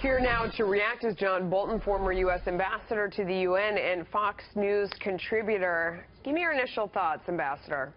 Here now to react is John Bolton, former U.S. ambassador to the UN and Fox News contributor. Give me your initial thoughts, Ambassador.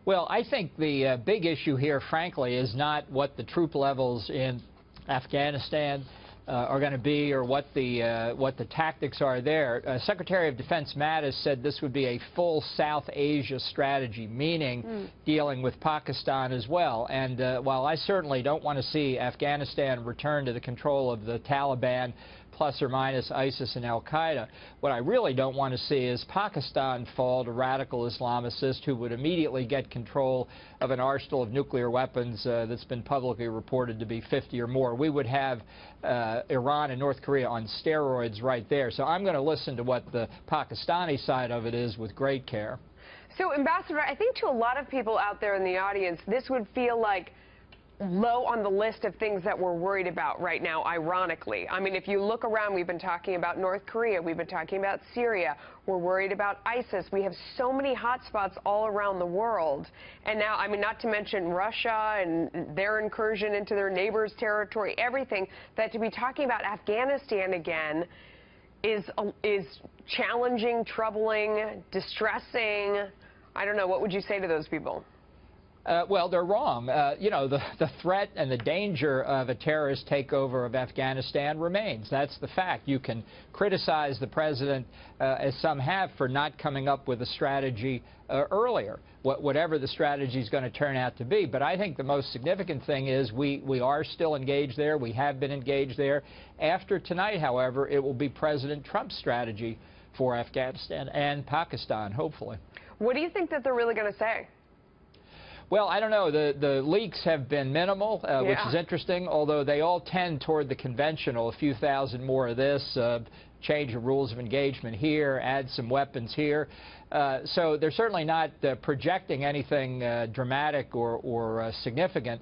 Well, I think the big issue here, frankly, is not what the troop levels in Afghanistan are going to be, or what the tactics are there. Secretary of Defense Mattis said this would be a full South Asia strategy, meaning dealing with Pakistan as well. And while I certainly don't want to see Afghanistan return to the control of the Taliban, plus or minus ISIS and al-Qaeda, what I really don't want to see is Pakistan fall to radical Islamicists who would immediately get control of an arsenal of nuclear weapons that's been publicly reported to be 50 or more. We would have Iran and North Korea on steroids right there. So I'm going to listen to what the Pakistani side of it is with great care. So, Ambassador, I think to a lot of people out there in the audience, this would feel like low on the list of things that we're worried about right now, ironically. I mean, if you look around, we've been talking about North Korea, we've been talking about Syria, we're worried about ISIS. We have so many hotspots all around the world. And now, I mean, not to mention Russia and their incursion into their neighbors' territory, everything, that to be talking about Afghanistan again is challenging, troubling, distressing. I don't know, what would you say to those people? Well, they're wrong. You know, the threat and the danger of a terrorist takeover of Afghanistan remains. That's the fact. You can criticize the president, as some have, for not coming up with a strategy earlier, whatever the strategy is going to turn out to be. But I think the most significant thing is we are still engaged there. We have been engaged there. After tonight, however, it will be President Trump's strategy for Afghanistan and Pakistan, hopefully. What do you think that they're really going to say? Well, I don't know. The leaks have been minimal, which is interesting, although they all tend toward the conventional, a few thousand more of this, change the rules of engagement here, add some weapons here. So they're certainly not projecting anything dramatic or significant.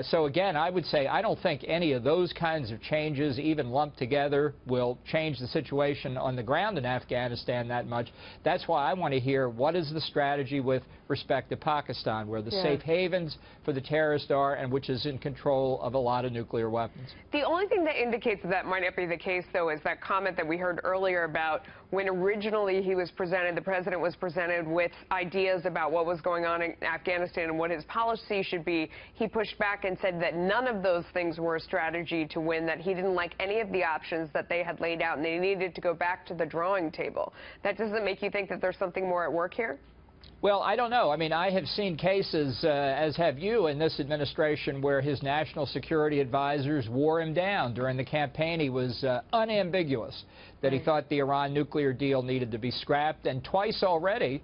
So again, I would say I don't think any of those kinds of changes, even lumped together, will change the situation on the ground in Afghanistan that much. That's why I want to hear what is the strategy with respect to Pakistan, where the safe havens for the terrorists are, and which is in control of a lot of nuclear weapons. The only thing that indicates that might not be the case, though, is that comment that we heard earlier about when originally he was presented, the president was presented with ideas about what was going on in Afghanistan and what his policy should be. He pushed back and said that none of those things were a strategy to win, that he didn't like any of the options that they had laid out, and they needed to go back to the drawing table. That doesn't make you think that there's something more at work here? Well, I don't know. I mean, I have seen cases, as have you, in this administration where his national security advisors wore him down. During the campaign, he was unambiguous that he thought the Iran nuclear deal needed to be scrapped, and twice already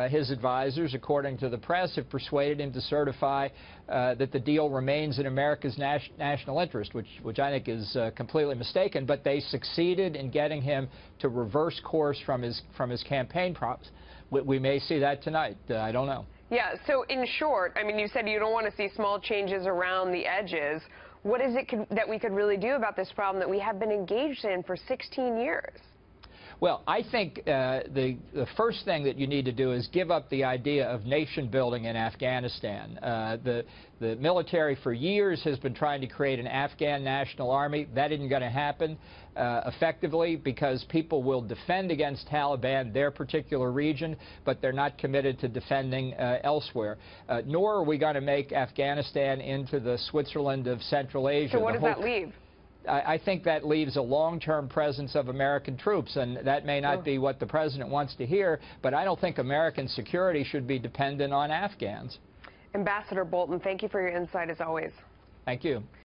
his advisors, according to the press, have persuaded him to certify that the deal remains in America's national interest, which I think is completely mistaken. But they succeeded in getting him to reverse course from his campaign promise. We may see that tonight. I don't know. Yeah, so in short, I mean, you said you don't want to see small changes around the edges. What is it that we could really do about this problem that we have been engaged in for 16 years? Well, I think the first thing that you need to do is give up the idea of nation building in Afghanistan. The military for years has been trying to create an Afghan national army. That isn't going to happen effectively, because people will defend against Taliban, their particular region, but they're not committed to defending elsewhere. Nor are we going to make Afghanistan into the Switzerland of Central Asia. So what does that leave? I think that leaves a long-term presence of American troops, and that may not be what the president wants to hear, but I don't think American security should be dependent on Afghans. Ambassador Bolton, thank you for your insight as always. Thank you.